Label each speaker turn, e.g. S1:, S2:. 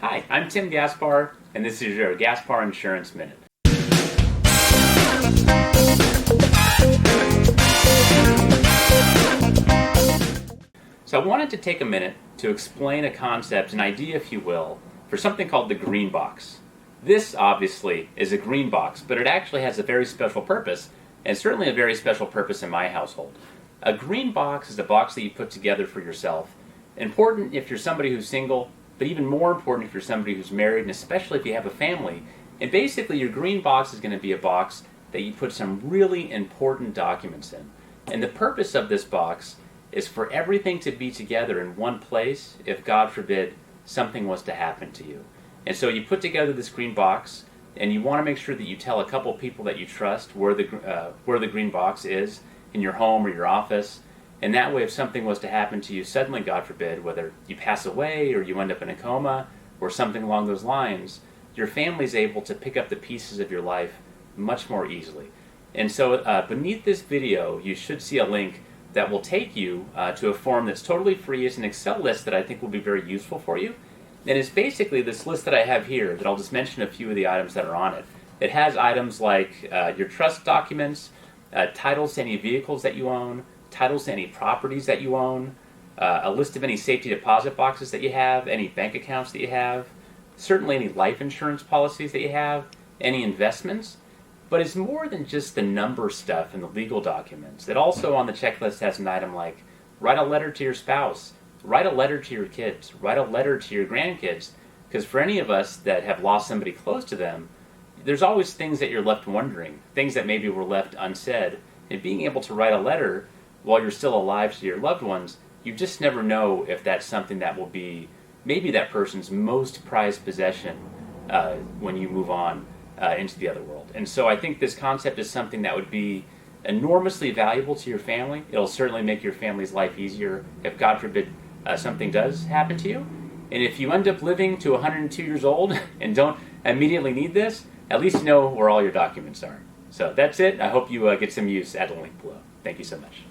S1: Hi, I'm Tim Gaspar, and this is your Gaspar Insurance Minute. So I wanted to take a minute to explain a concept, an idea if you will, for something called the green box. This, obviously, is a green box, but it actually has a very special purpose, and certainly a very special purpose in my household. A green box is a box that you put together for yourself. Important if you're somebody who's single, but even more important if you're somebody who's married, and especially if you have a family. And basically, your green box is going to be a box that you put some really important documents in. And the purpose of this box is for everything to be together in one place if, God forbid, something was to happen to you. And so you put together this green box, and you want to make sure that you tell a couple people that you trust where the green box is in your home or your office. And that way, if something was to happen to you suddenly, God forbid, whether you pass away or you end up in a coma or something along those lines, your family's able to pick up the pieces of your life much more easily. And so beneath this video, you should see a link that will take you to a form that's totally free. It's an Excel list that I think will be very useful for you. And it's basically this list that I have here that I'll just mention a few of the items that are on it. It has items like your trust documents, titles to any vehicles that you own, titles to any properties that you own, a list of any safety deposit boxes that you have, any bank accounts that you have, certainly any life insurance policies that you have, any investments. But it's more than just the number stuff and the legal documents. It also on the checklist has an item like write a letter to your spouse, write a letter to your kids, write a letter to your grandkids. Because for any of us that have lost somebody close to them, there's always things that you're left wondering, things that maybe were left unsaid. And being able to write a letter while you're still alive to your loved ones, you just never know if that's something that will be maybe that person's most prized possession when you move on into the other world. And so I think this concept is something that would be enormously valuable to your family. It'll certainly make your family's life easier if, God forbid, something does happen to you. And if you end up living to 102 years old and don't immediately need this, at least you know where all your documents are. So that's it. I hope you get some use at the link below. Thank you so much.